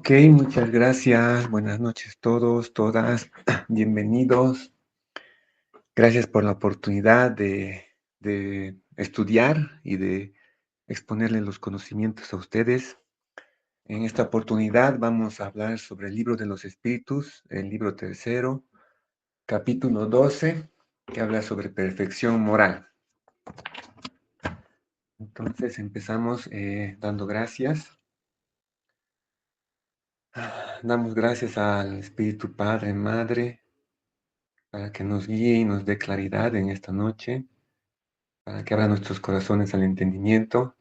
Ok, muchas gracias. Buenas noches todos, todas. Bienvenidos. Gracias por la oportunidad de estudiar y de exponerles los conocimientos a ustedes. En esta oportunidad vamos a hablar sobre el libro de los espíritus, el libro tercero, capítulo 12, que habla sobre perfección moral. Entonces empezamos dando gracias. Damos gracias al Espíritu Padre, Madre, para que nos guíe y nos dé claridad en esta noche, para que abra nuestros corazones al entendimiento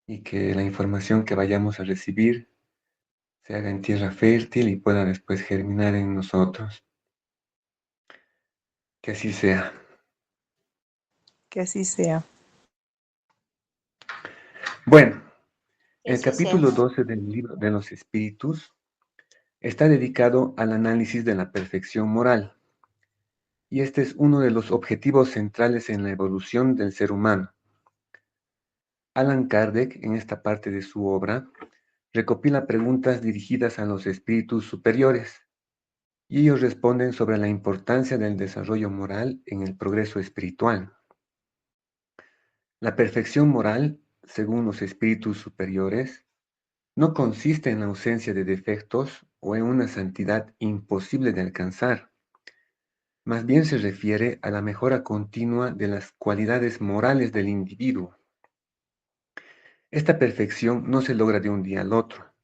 y que la información que vayamos a recibir se haga en tierra fértil y pueda después germinar en nosotros. Que así sea. Que así sea. Bueno, Que el así sea. capítulo 12 del libro de los espíritus está dedicado al análisis de la perfección moral. Y este es uno de los objetivos centrales en la evolución del ser humano. Allan Kardec, en esta parte de su obra, recopila preguntas dirigidas a los espíritus superiores, y ellos responden sobre la importancia del desarrollo moral en el progreso espiritual. La perfección moral, según los espíritus superiores, no consiste en la ausencia de defectos o en una santidad imposible de alcanzar. Más bien se refiere a la mejora continua de las cualidades morales del individuo. Esta perfección no se logra de un día al otro,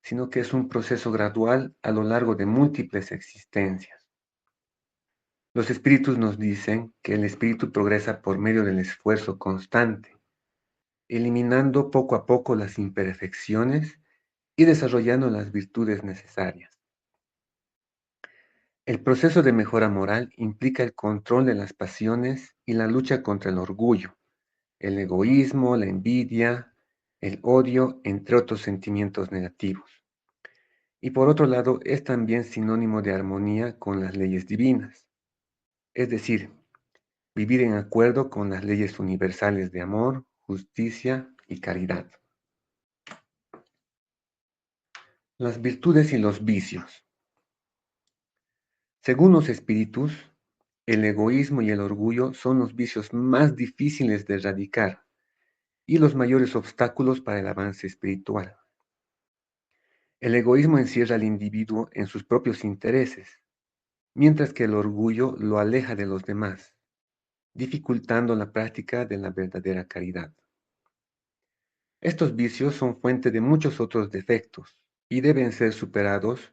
sino que es un proceso gradual a lo largo de múltiples existencias. Los espíritus nos dicen que el espíritu progresa por medio del esfuerzo constante, eliminando poco a poco las imperfecciones y desarrollando las virtudes necesarias. El proceso de mejora moral implica el control de las pasiones y la lucha contra el orgullo, el egoísmo, la envidia, el odio, entre otros sentimientos negativos. Y por otro lado, es también sinónimo de armonía con las leyes divinas, es decir, vivir en acuerdo con las leyes universales de amor, justicia y caridad. Las virtudes y los vicios. Según los espíritus, el egoísmo y el orgullo son los vicios más difíciles de erradicar y los mayores obstáculos para el avance espiritual. El egoísmo encierra al individuo en sus propios intereses, mientras que el orgullo lo aleja de los demás, dificultando la práctica de la verdadera caridad. Estos vicios son fuente de muchos otros defectos y deben ser superados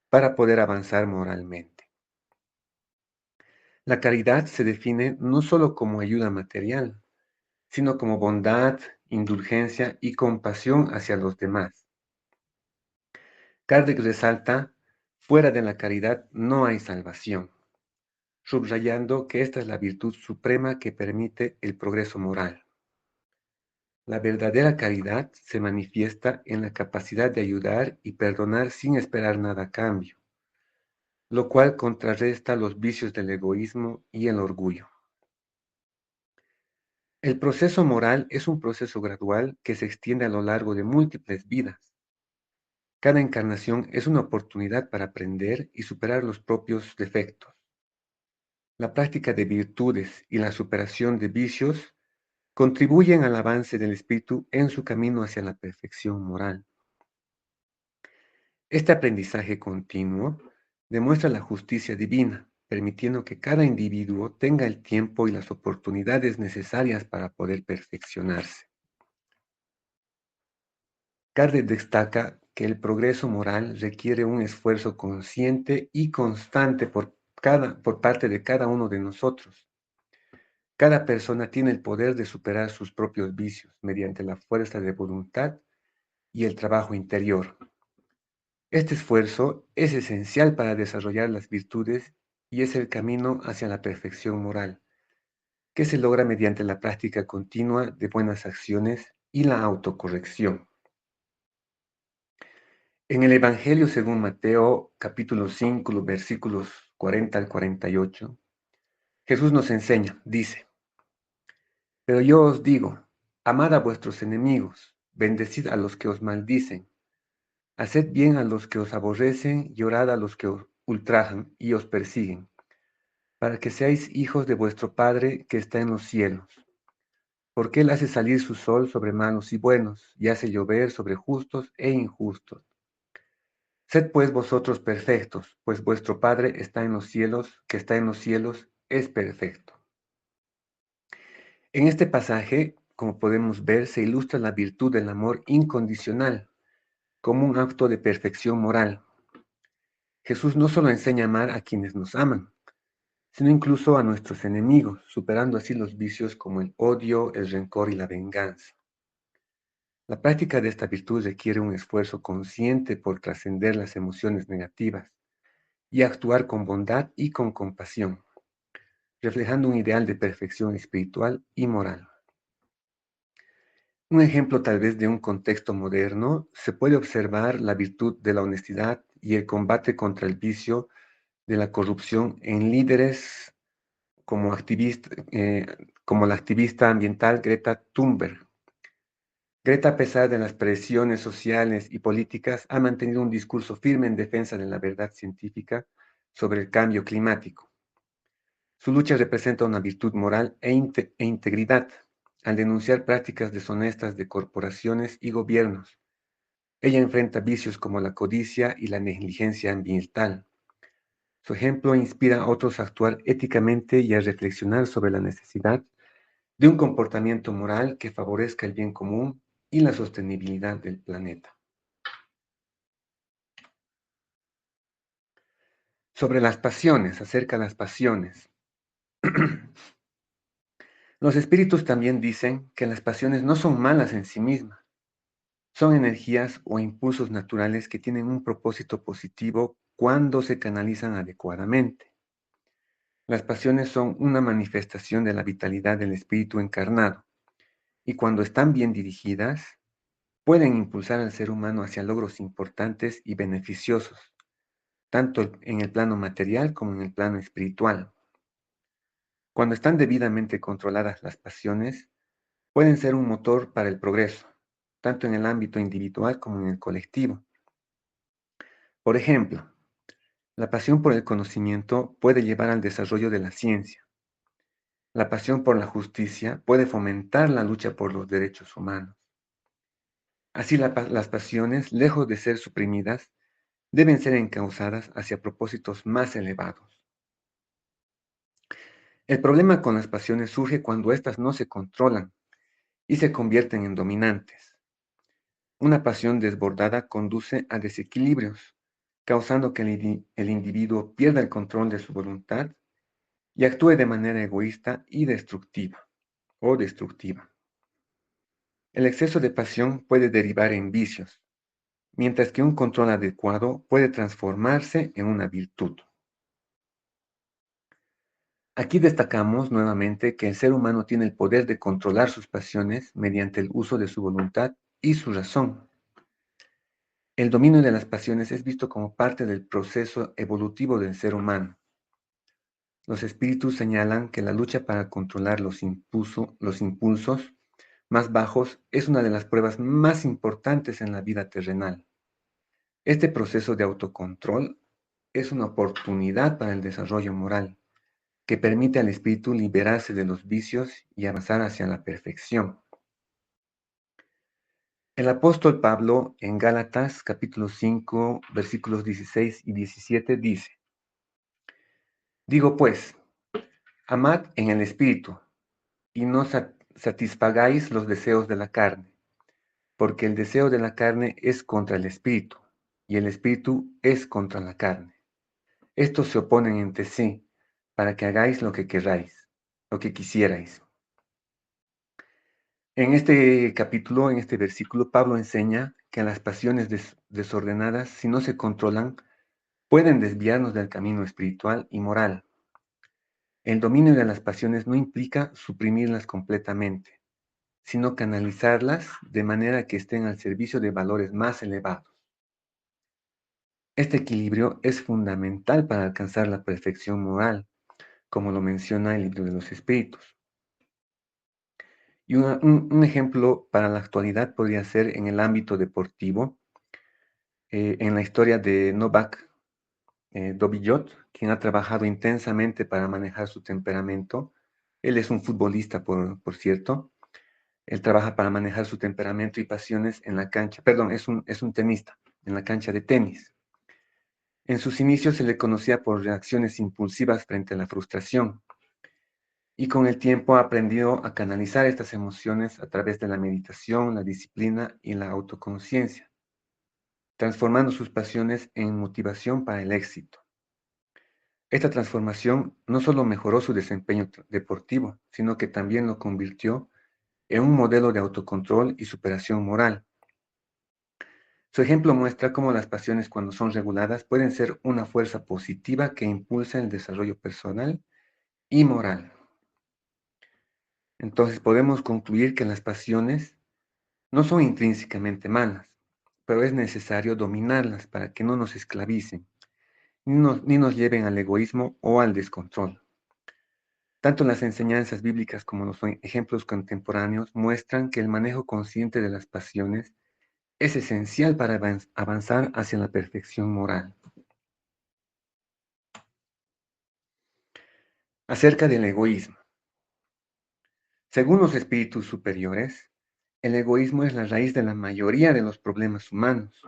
para poder avanzar moralmente. La caridad se define no solo como ayuda material, sino como bondad, indulgencia y compasión hacia los demás. Kardec resalta, fuera de la caridad no hay salvación, subrayando que esta es la virtud suprema que permite el progreso moral. La verdadera caridad se manifiesta en la capacidad de ayudar y perdonar sin esperar nada a cambio, lo cual contrarresta los vicios del egoísmo y el orgullo. El proceso moral es un proceso gradual que se extiende a lo largo de múltiples vidas. Cada encarnación es una oportunidad para aprender y superar los propios defectos. La práctica de virtudes y la superación de vicios contribuyen al avance del espíritu en su camino hacia la perfección moral. Este aprendizaje continuo demuestra la justicia divina, permitiendo que cada individuo tenga el tiempo y las oportunidades necesarias para poder perfeccionarse. Kardec destaca que el progreso moral requiere un esfuerzo consciente y constante por parte de cada uno de nosotros. Cada persona tiene el poder de superar sus propios vicios mediante la fuerza de voluntad y el trabajo interior. Este esfuerzo es esencial para desarrollar las virtudes y es el camino hacia la perfección moral, que se logra mediante la práctica continua de buenas acciones y la autocorrección. En el Evangelio según Mateo, capítulo 5, versículos 40 al 48, Jesús nos enseña, dice, pero yo os digo, amad a vuestros enemigos, bendecid a los que os maldicen, Haced bien a los que os aborrecen y orad a los que os ultrajan y os persiguen, para que seáis hijos de vuestro Padre que está en los cielos. Porque Él hace salir su sol sobre malos y buenos, y hace llover sobre justos e injustos. Sed pues vosotros perfectos, pues vuestro Padre está en los cielos, que está en los cielos, es perfecto. En este pasaje, como podemos ver, se ilustra la virtud del amor incondicional, como un acto de perfección moral. Jesús no solo enseña a amar a quienes nos aman, sino incluso a nuestros enemigos, superando así los vicios como el odio, el rencor y la venganza. La práctica de esta virtud requiere un esfuerzo consciente por trascender las emociones negativas y actuar con bondad y con compasión, reflejando un ideal de perfección espiritual y moral. Un ejemplo tal vez de un contexto moderno, se puede observar la virtud de la honestidad y el combate contra el vicio de la corrupción en líderes como, como la activista ambiental Greta Thunberg. Greta, a pesar de las presiones sociales y políticas, ha mantenido un discurso firme en defensa de la verdad científica sobre el cambio climático. Su lucha representa una virtud moral e integridad al denunciar prácticas deshonestas de corporaciones y gobiernos. Ella enfrenta vicios como la codicia y la negligencia ambiental. Su ejemplo inspira a otros a actuar éticamente y a reflexionar sobre la necesidad de un comportamiento moral que favorezca el bien común y la sostenibilidad del planeta. Sobre las pasiones, acerca de las pasiones. Los espíritus también dicen que las pasiones no son malas en sí mismas, son energías o impulsos naturales que tienen un propósito positivo cuando se canalizan adecuadamente. Las pasiones son una manifestación de la vitalidad del espíritu encarnado y cuando están bien dirigidas, pueden impulsar al ser humano hacia logros importantes y beneficiosos, tanto en el plano material como en el plano espiritual. Cuando están debidamente controladas las pasiones, pueden ser un motor para el progreso, tanto en el ámbito individual como en el colectivo. Por ejemplo, la pasión por el conocimiento puede llevar al desarrollo de la ciencia. La pasión por la justicia puede fomentar la lucha por los derechos humanos. Así las pasiones, lejos de ser suprimidas, deben ser encauzadas hacia propósitos más elevados. El problema con las pasiones surge cuando éstas no se controlan y se convierten en dominantes. Una pasión desbordada conduce a desequilibrios, causando que el individuo pierda el control de su voluntad y actúe de manera egoísta y destructiva o destructiva. El exceso de pasión puede derivar en vicios, mientras que un control adecuado puede transformarse en una virtud. Aquí destacamos nuevamente que el ser humano tiene el poder de controlar sus pasiones mediante el uso de su voluntad y su razón. El dominio de las pasiones es visto como parte del proceso evolutivo del ser humano. Los espíritus señalan que la lucha para controlar los impulsos más bajos es una de las pruebas más importantes en la vida terrenal. Este proceso de autocontrol es una oportunidad para el desarrollo moral, que permite al espíritu liberarse de los vicios y avanzar hacia la perfección. El apóstol Pablo en Gálatas capítulo 5 versículos 16 y 17 dice: Digo pues, amad en el espíritu y no satisfagáis los deseos de la carne, porque el deseo de la carne es contra el espíritu y el espíritu es contra la carne. Estos se oponen entre sí para que hagáis lo que queráis, lo que quisierais. En este capítulo, en este versículo, Pablo enseña que las pasiones desordenadas, si no se controlan, pueden desviarnos del camino espiritual y moral. El dominio de las pasiones no implica suprimirlas completamente, sino canalizarlas de manera que estén al servicio de valores más elevados. Este equilibrio es fundamental para alcanzar la perfección moral, como lo menciona el libro de los Espíritus. Y un ejemplo para la actualidad podría ser en el ámbito deportivo. en la historia de Novak Djokovic, quien ha trabajado intensamente para manejar su temperamento. Él es un futbolista, por cierto. Él trabaja para manejar su temperamento y pasiones en la cancha. Perdón, es un tenista, en la cancha de tenis. En sus inicios se le conocía por reacciones impulsivas frente a la frustración, y con el tiempo ha aprendido a canalizar estas emociones a través de la meditación, la disciplina y la autoconciencia, transformando sus pasiones en motivación para el éxito. Esta transformación no solo mejoró su desempeño deportivo, sino que también lo convirtió en un modelo de autocontrol y superación moral. Su ejemplo muestra cómo las pasiones, cuando son reguladas, pueden ser una fuerza positiva que impulsa el desarrollo personal y moral. Entonces podemos concluir que las pasiones no son intrínsecamente malas, pero es necesario dominarlas para que no nos esclavicen, ni nos lleven al egoísmo o al descontrol. Tanto las enseñanzas bíblicas como los ejemplos contemporáneos muestran que el manejo consciente de las pasiones es esencial para avanzar hacia la perfección moral. Acerca del egoísmo. Según los espíritus superiores, el egoísmo es la raíz de la mayoría de los problemas humanos.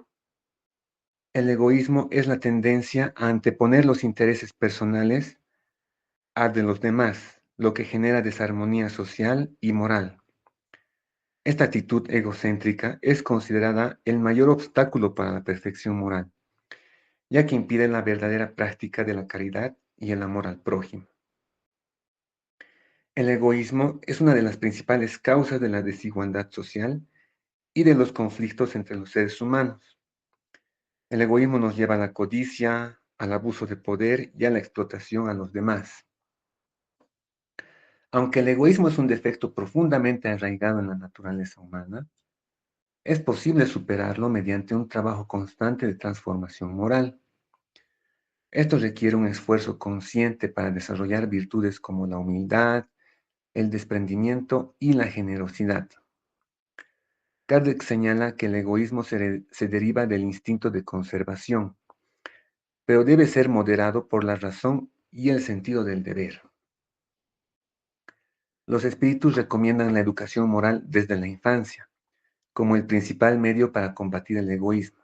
El egoísmo es la tendencia a anteponer los intereses personales a de los demás, lo que genera desarmonía social y moral. Esta actitud egocéntrica es considerada el mayor obstáculo para la perfección moral, ya que impide la verdadera práctica de la caridad y el amor al prójimo. El egoísmo es una de las principales causas de la desigualdad social y de los conflictos entre los seres humanos. El egoísmo nos lleva a la codicia, al abuso de poder y a la explotación a los demás. Aunque el egoísmo es un defecto profundamente arraigado en la naturaleza humana, es posible superarlo mediante un trabajo constante de transformación moral. Esto requiere un esfuerzo consciente para desarrollar virtudes como la humildad, el desprendimiento y la generosidad. Kardec señala que el egoísmo se deriva del instinto de conservación, pero debe ser moderado por la razón y el sentido del deber. Los espíritus recomiendan la educación moral desde la infancia, como el principal medio para combatir el egoísmo.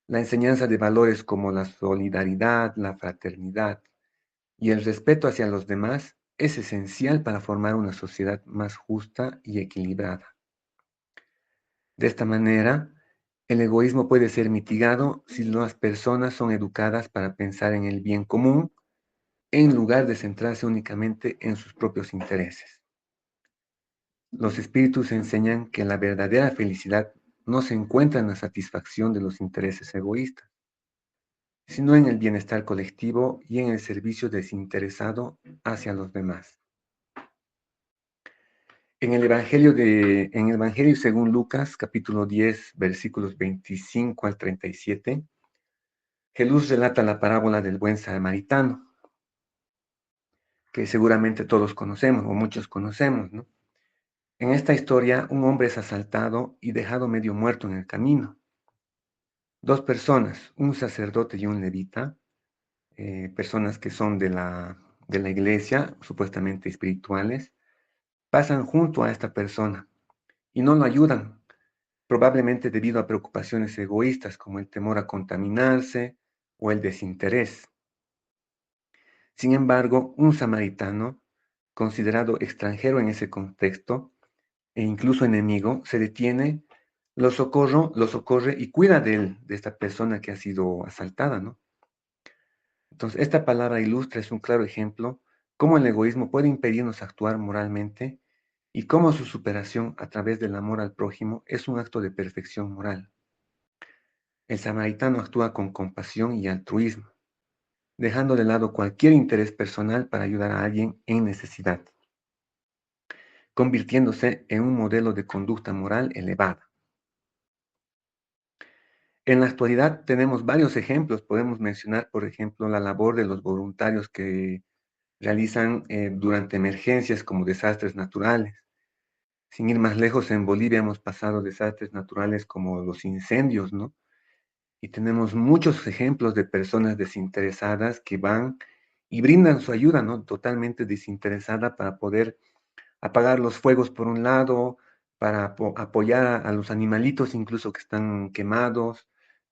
La enseñanza de valores como la solidaridad, la fraternidad y el respeto hacia los demás es esencial para formar una sociedad más justa y equilibrada. De esta manera, el egoísmo puede ser mitigado si las personas son educadas para pensar en el bien común en lugar de centrarse únicamente en sus propios intereses. Los espíritus enseñan que la verdadera felicidad no se encuentra en la satisfacción de los intereses egoístas, sino en el bienestar colectivo y en el servicio desinteresado hacia los demás. En el Evangelio según Lucas, capítulo 10, versículos 25 al 37, Jesús relata la parábola del buen samaritano, que seguramente todos conocemos o muchos conocemos, ¿no? En esta historia, un hombre es asaltado y dejado medio muerto en el camino. Dos personas, un sacerdote y un levita, personas que son de la iglesia, supuestamente espirituales, pasan junto a esta persona y no lo ayudan, probablemente debido a preocupaciones egoístas como el temor a contaminarse o el desinterés. Sin embargo, un samaritano, considerado extranjero en ese contexto e incluso enemigo, se detiene, lo socorre y cuida de él, de esta persona que ha sido asaltada, ¿no? Entonces, esta palabra ilustra, es un claro ejemplo, cómo el egoísmo puede impedirnos actuar moralmente y cómo su superación a través del amor al prójimo es un acto de perfección moral. El samaritano actúa con compasión y altruismo, dejando de lado cualquier interés personal para ayudar a alguien en necesidad, convirtiéndose en un modelo de conducta moral elevada. En la actualidad tenemos varios ejemplos. Podemos mencionar, por ejemplo, la labor de los voluntarios que realizan durante emergencias como desastres naturales. Sin ir más lejos, en Bolivia hemos pasado desastres naturales como los incendios, ¿no? Y tenemos muchos ejemplos de personas desinteresadas que van y brindan su ayuda, ¿no? Totalmente desinteresada para poder apagar los fuegos por un lado, para apoyar a los animalitos incluso que están quemados,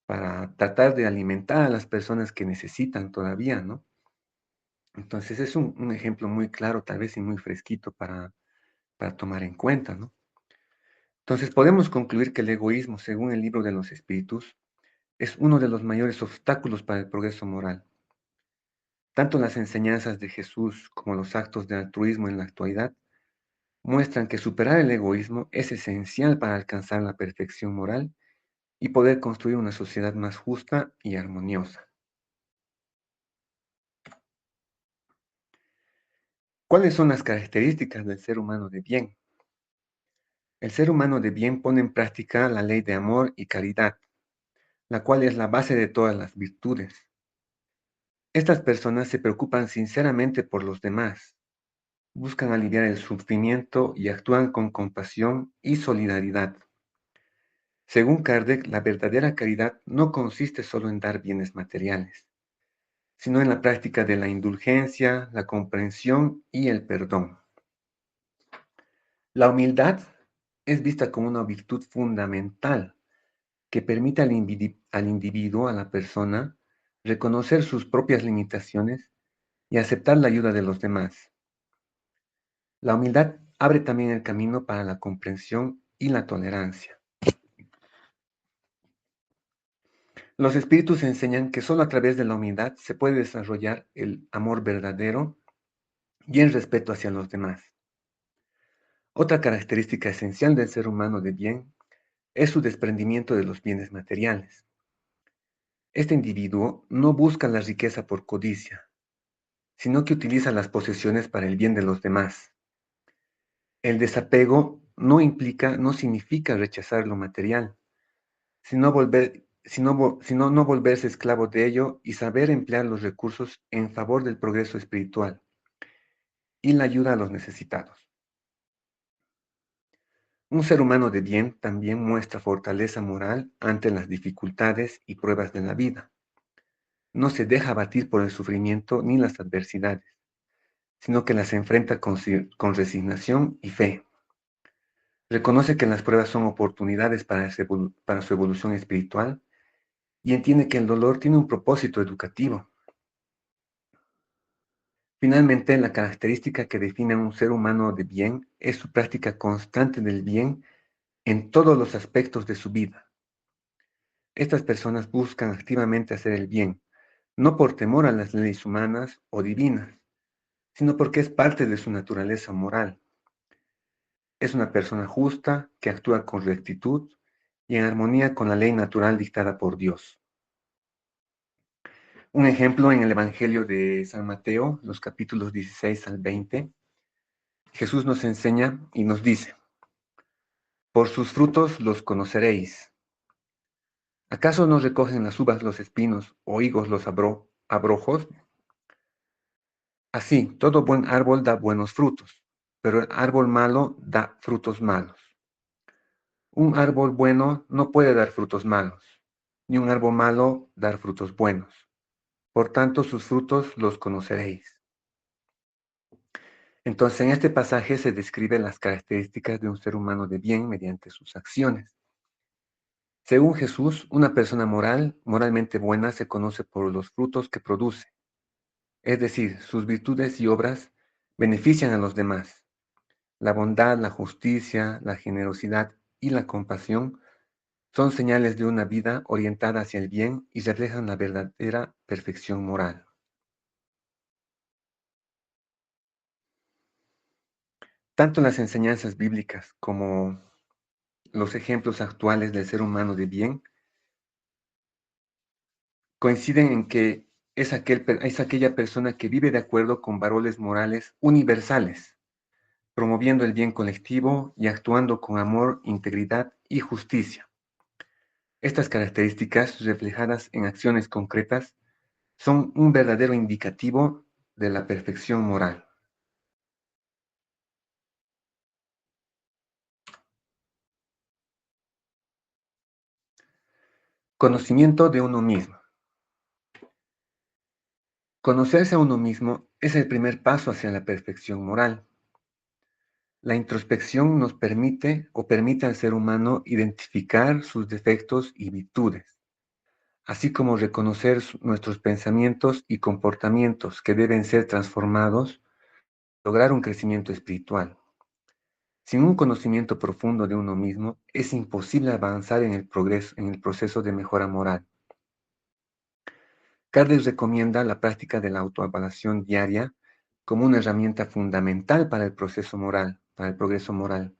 para tratar de alimentar a las personas que necesitan todavía, ¿no? Entonces es un ejemplo muy claro, tal vez y muy fresquito para tomar en cuenta, ¿no? Entonces podemos concluir que el egoísmo, según el libro de los espíritus, es uno de los mayores obstáculos para el progreso moral. Tanto las enseñanzas de Jesús como los actos de altruismo en la actualidad muestran que superar el egoísmo es esencial para alcanzar la perfección moral y poder construir una sociedad más justa y armoniosa. ¿Cuáles son las características del ser humano de bien? El ser humano de bien pone en práctica la ley de amor y caridad, la cual es la base de todas las virtudes. Estas personas se preocupan sinceramente por los demás, buscan aliviar el sufrimiento y actúan con compasión y solidaridad. Según Kardec, la verdadera caridad no consiste solo en dar bienes materiales, sino en la práctica de la indulgencia, la comprensión y el perdón. La humildad es vista como una virtud fundamental que permite al individuo, a la persona, reconocer sus propias limitaciones y aceptar la ayuda de los demás. La humildad abre también el camino para la comprensión y la tolerancia. Los espíritus enseñan que solo a través de la humildad se puede desarrollar el amor verdadero y el respeto hacia los demás. Otra característica esencial del ser humano de bien es su desprendimiento de los bienes materiales. Este individuo no busca la riqueza por codicia, sino que utiliza las posesiones para el bien de los demás. El desapego no significa rechazar lo material, sino no volverse esclavo de ello y saber emplear los recursos en favor del progreso espiritual y la ayuda a los necesitados. Un ser humano de bien también muestra fortaleza moral ante las dificultades y pruebas de la vida. No se deja abatir por el sufrimiento ni las adversidades, sino que las enfrenta con resignación y fe. Reconoce que las pruebas son oportunidades para su evolución espiritual y entiende que el dolor tiene un propósito educativo. Finalmente, la característica que define a un ser humano de bien es su práctica constante del bien en todos los aspectos de su vida. Estas personas buscan activamente hacer el bien, no por temor a las leyes humanas o divinas, sino porque es parte de su naturaleza moral. Es una persona justa que actúa con rectitud y en armonía con la ley natural dictada por Dios. Un ejemplo en el Evangelio de San Mateo, los capítulos 16 al 20, Jesús nos enseña y nos dice: por sus frutos los conoceréis. ¿Acaso no recogen las uvas los espinos o higos los abrojos? Así, todo buen árbol da buenos frutos, pero el árbol malo da frutos malos. Un árbol bueno no puede dar frutos malos, ni un árbol malo dar frutos buenos. Por tanto, sus frutos los conoceréis. Entonces, en este pasaje se describen las características de un ser humano de bien mediante sus acciones. Según Jesús, una persona moralmente buena se conoce por los frutos que produce, es decir, sus virtudes y obras benefician a los demás. La bondad, la justicia, la generosidad y la compasión son señales de una vida orientada hacia el bien y reflejan la verdadera perfección moral. Tanto las enseñanzas bíblicas como los ejemplos actuales del ser humano de bien coinciden en que es aquella persona que vive de acuerdo con valores morales universales, promoviendo el bien colectivo y actuando con amor, integridad y justicia. Estas características, reflejadas en acciones concretas, son un verdadero indicativo de la perfección moral. Conocimiento de uno mismo. Conocerse a uno mismo es el primer paso hacia la perfección moral. La introspección nos permite al ser humano identificar sus defectos y virtudes, así como reconocer nuestros pensamientos y comportamientos que deben ser transformados, lograr un crecimiento espiritual. Sin un conocimiento profundo de uno mismo, es imposible avanzar en el proceso de mejora moral. Kardec recomienda la práctica de la autoevaluación diaria como una herramienta fundamental para el proceso moral, para el progreso moral.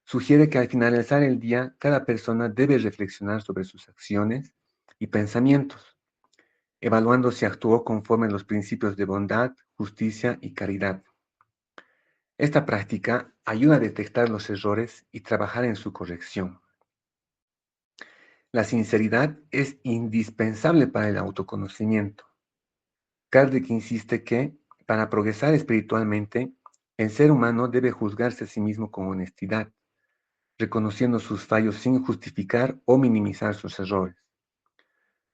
Sugiere que al finalizar el día, cada persona debe reflexionar sobre sus acciones y pensamientos, evaluando si actuó conforme a los principios de bondad, justicia y caridad. Esta práctica ayuda a detectar los errores y trabajar en su corrección. La sinceridad es indispensable para el autoconocimiento. Kardec insiste que, para progresar espiritualmente, el ser humano debe juzgarse a sí mismo con honestidad, reconociendo sus fallos sin justificar o minimizar sus errores.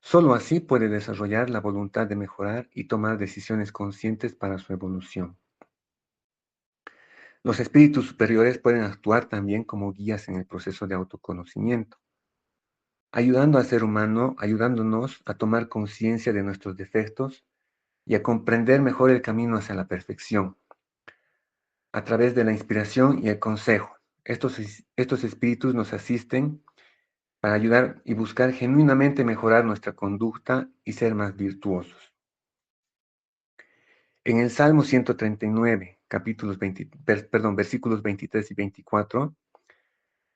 Solo así puede desarrollar la voluntad de mejorar y tomar decisiones conscientes para su evolución. Los espíritus superiores pueden actuar también como guías en el proceso de autoconocimiento, ayudándonos a tomar conciencia de nuestros defectos y a comprender mejor el camino hacia la perfección, a través de la inspiración y el consejo. Estos espíritus nos asisten para ayudar y buscar genuinamente mejorar nuestra conducta y ser más virtuosos. En el Salmo 139, versículos 23 y 24,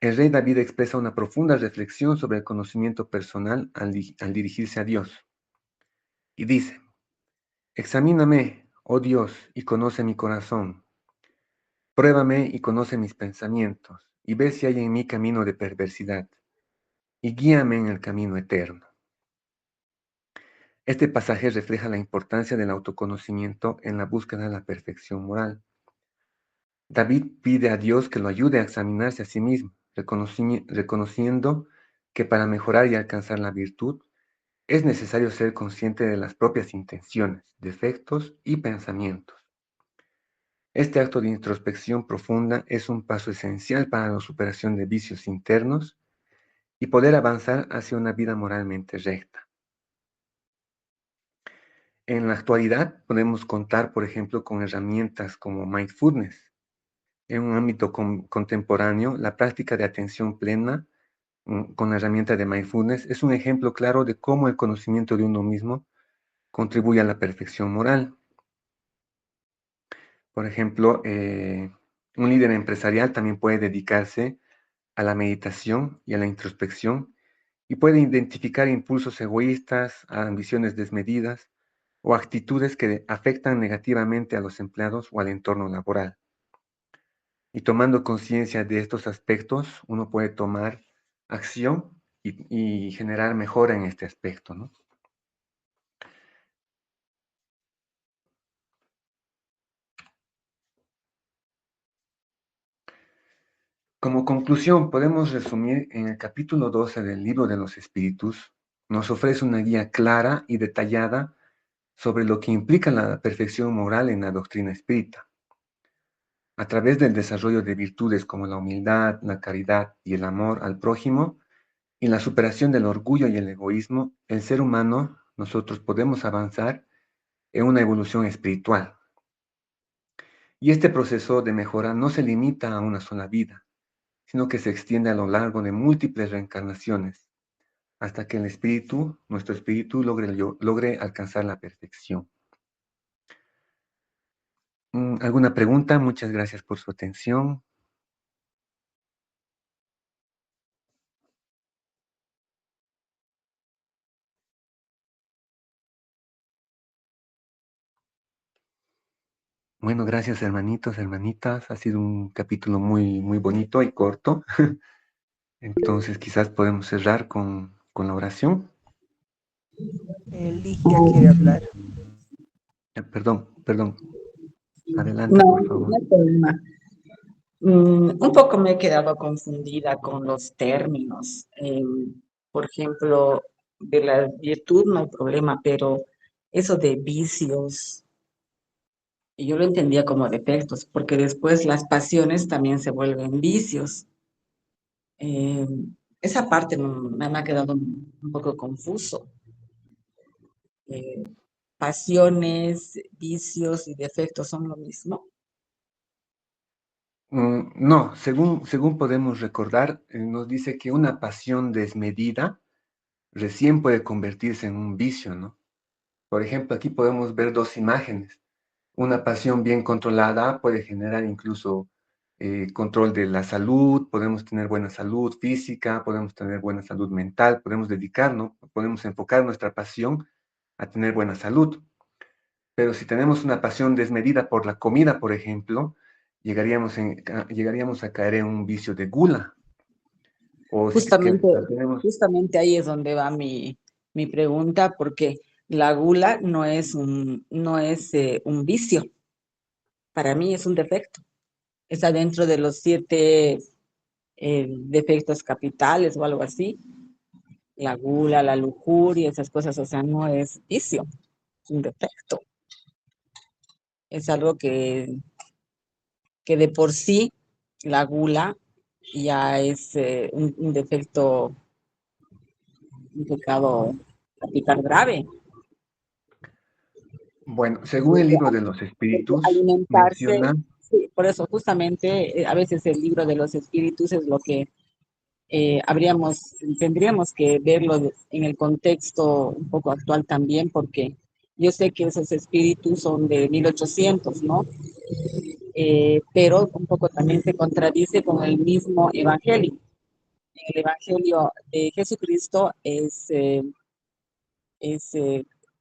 el rey David expresa una profunda reflexión sobre el conocimiento personal al dirigirse a Dios. Y dice: examíname, oh Dios, y conoce mi corazón. Pruébame y conoce mis pensamientos, y ve si hay en mí camino de perversidad, y guíame en el camino eterno. Este pasaje refleja la importancia del autoconocimiento en la búsqueda de la perfección moral. David pide a Dios que lo ayude a examinarse a sí mismo, reconociendo que para mejorar y alcanzar la virtud es necesario ser consciente de las propias intenciones, defectos y pensamientos. Este acto de introspección profunda es un paso esencial para la superación de vicios internos y poder avanzar hacia una vida moralmente recta. En la actualidad podemos contar, por ejemplo, con herramientas como mindfulness. En un ámbito contemporáneo, la práctica de atención plena con la herramienta de mindfulness es un ejemplo claro de cómo el conocimiento de uno mismo contribuye a la perfección moral. Por ejemplo, un líder empresarial también puede dedicarse a la meditación y a la introspección y puede identificar impulsos egoístas, ambiciones desmedidas o actitudes que afectan negativamente a los empleados o al entorno laboral. Y tomando conciencia de estos aspectos, uno puede tomar acción y generar mejora en este aspecto, ¿no? Como conclusión, podemos resumir en el capítulo 12 del Libro de los Espíritus, nos ofrece una guía clara y detallada sobre lo que implica la perfección moral en la doctrina espírita. A través del desarrollo de virtudes como la humildad, la caridad y el amor al prójimo, y la superación del orgullo y el egoísmo, el ser humano, nosotros podemos avanzar en una evolución espiritual. Y este proceso de mejora no se limita a una sola vida, sino que se extiende a lo largo de múltiples reencarnaciones, hasta que nuestro espíritu, logre alcanzar la perfección. ¿Alguna pregunta? Muchas gracias por su atención. Bueno, gracias hermanitos, hermanitas. Ha sido un capítulo muy, muy bonito y corto. Entonces quizás podemos cerrar con la oración. Ligia quiere hablar. Perdón. Adelante, No, por no favor. hay problema. Un poco me he quedado confundida con los términos. por ejemplo, de la virtud no hay problema, pero eso de vicios, yo lo entendía como defectos, porque después las pasiones también se vuelven vicios. Eh, esa parte me ha quedado un poco confuso. Eh, pasiones, vicios y defectos son lo mismo. No, según podemos recordar, nos dice que una pasión desmedida recién puede convertirse en un vicio, ¿no? Por ejemplo, aquí podemos ver dos imágenes. Una pasión bien controlada puede generar incluso control de la salud, podemos tener buena salud física, podemos tener buena salud mental, podemos dedicarnos, podemos enfocar nuestra pasión a tener buena salud. Pero si tenemos una pasión desmedida por la comida, por ejemplo, llegaríamos a caer en un vicio de gula. O si es que Justamente, la tenemos. justamente ahí es donde va mi pregunta, porque la gula no es un vicio, para mí es un defecto. Está dentro de los 7 defectos capitales o algo así. La gula, la lujuria, esas cosas, o sea, no es vicio, es un defecto. Es algo que de por sí la gula ya es un defecto, un pecado capital grave. Bueno, según el libro de los Porque espíritus, alimentarse, menciona. sí, por eso justamente a veces el libro de los espíritus es lo que tendríamos que verlo en el contexto un poco actual también, porque yo sé que esos espíritus son de 1800, ¿no? Pero un poco también se contradice con el mismo evangelio. En el evangelio de Jesucristo es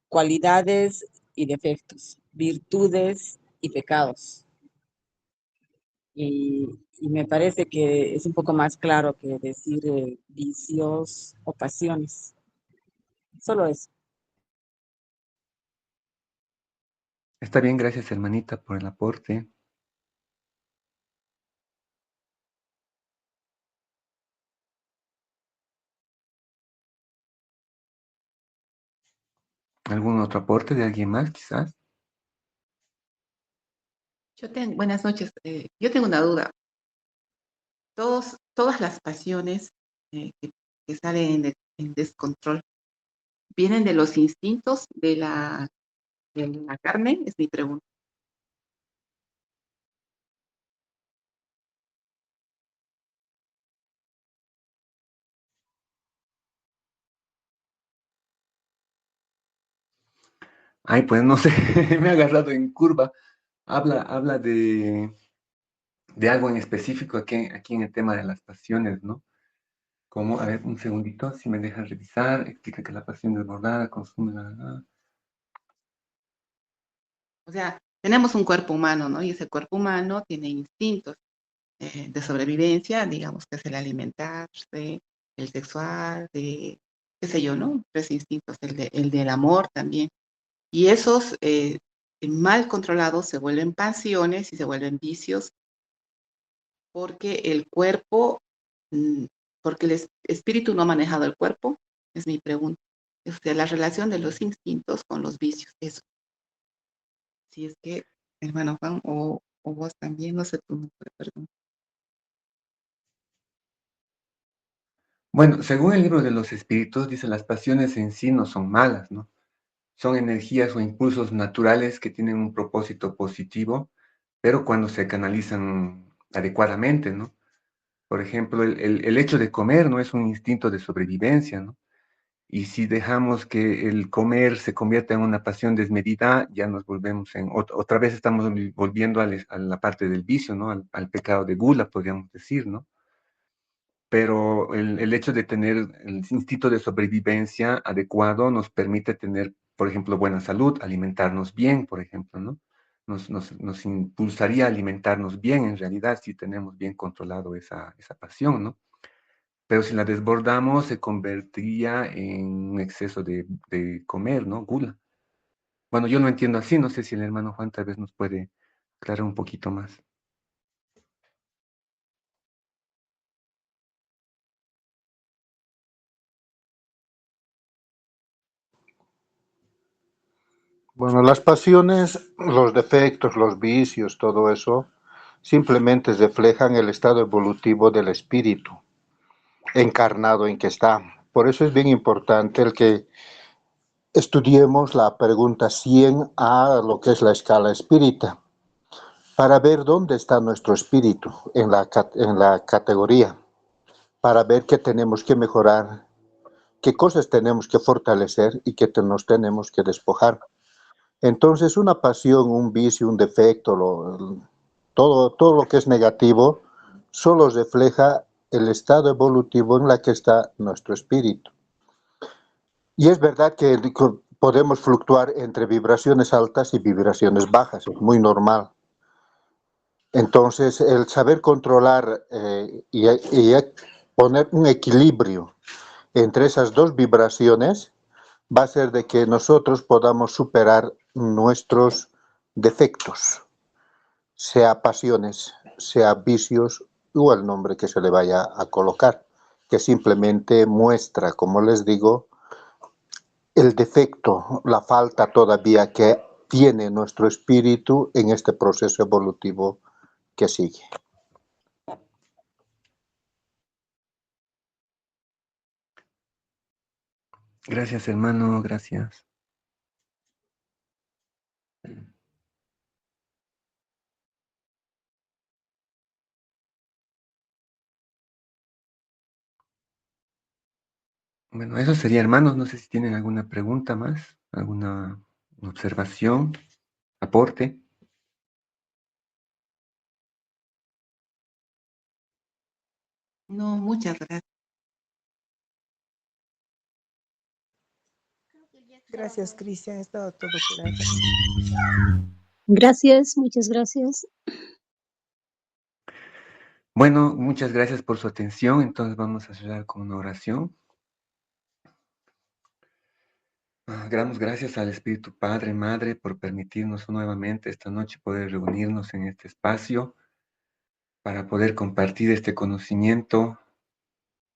cualidades y defectos, virtudes y pecados. Y me parece que es un poco más claro que decir vicios o pasiones. Solo eso. Está bien, gracias hermanita por el aporte. ¿Algún otro aporte de alguien más, quizás? Buenas noches. Yo tengo una duda. Todas las pasiones que salen en descontrol vienen de los instintos de la carne, es mi pregunta. Ay, pues no sé, me ha agarrado en curva. Habla de algo en específico aquí en el tema de las pasiones, ¿no? Como, a ver, un segundito, si me dejas revisar, explica que la pasión desbordada consume la. O sea, tenemos un cuerpo humano, ¿no? Y ese cuerpo humano tiene instintos de sobrevivencia, digamos que es el alimentarse, el sexual, qué sé yo, ¿no? 3 instintos, el del amor también. Y esos mal controlados se vuelven pasiones y se vuelven vicios porque el cuerpo, mm, porque el espíritu no ha manejado el cuerpo, es mi pregunta. O sea, la relación de los instintos con los vicios, eso. Si es que, hermano Juan, o vos también, no sé tú, perdón. Bueno, según el libro de los espíritus, dice las pasiones en sí no son malas, ¿no? Son energías o impulsos naturales que tienen un propósito positivo, pero cuando se canalizan adecuadamente, ¿no? Por ejemplo, el hecho de comer no es un instinto de sobrevivencia, ¿no? Y si dejamos que el comer se convierta en una pasión desmedida, ya nos volvemos otra vez estamos volviendo a la parte del vicio, ¿no? Al pecado de gula, podríamos decir, ¿no? Pero el hecho de tener el instinto de sobrevivencia adecuado nos permite tener, por ejemplo, buena salud, alimentarnos bien, por ejemplo, ¿no? Nos impulsaría a alimentarnos bien en realidad si tenemos bien controlado esa pasión, ¿no? Pero si la desbordamos se convertiría en un exceso de comer, ¿no? Gula. Bueno, yo lo entiendo así, no sé si el hermano Juan tal vez nos puede aclarar un poquito más. Bueno, las pasiones, los defectos, los vicios, todo eso, simplemente reflejan el estado evolutivo del espíritu encarnado en que está. Por eso es bien importante el que estudiemos la pregunta 100 a lo que es la escala espírita, para ver dónde está nuestro espíritu en la categoría, para ver qué tenemos que mejorar, qué cosas tenemos que fortalecer y qué nos tenemos que despojar. Entonces, una pasión, un vicio, un defecto, todo lo que es negativo, solo refleja el estado evolutivo en la que está nuestro espíritu. Y es verdad que podemos fluctuar entre vibraciones altas y vibraciones bajas, es muy normal. Entonces, el saber controlar y poner un equilibrio entre esas dos vibraciones va a ser de que nosotros podamos superar nuestros defectos, sea pasiones, sea vicios o el nombre que se le vaya a colocar, que simplemente muestra, como les digo, el defecto, la falta todavía que tiene nuestro espíritu en este proceso evolutivo que sigue. Gracias, hermano, gracias. Bueno, eso sería, hermanos. No sé si tienen alguna pregunta más, alguna observación, aporte. No, muchas gracias. Gracias, Cristian. Ha estado todo claro. Gracias, muchas gracias. Bueno, muchas gracias por su atención. Entonces vamos a cerrar con una oración. Damos gracias al Espíritu Padre, Madre, por permitirnos nuevamente esta noche poder reunirnos en este espacio para poder compartir este conocimiento,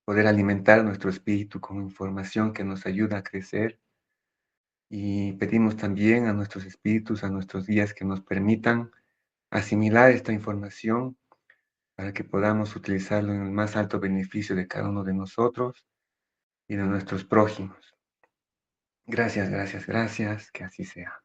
poder alimentar nuestro espíritu con información que nos ayuda a crecer. Y pedimos también a nuestros espíritus, a nuestros guías, que nos permitan asimilar esta información para que podamos utilizarlo en el más alto beneficio de cada uno de nosotros y de nuestros prójimos. Gracias, gracias, gracias, que así sea.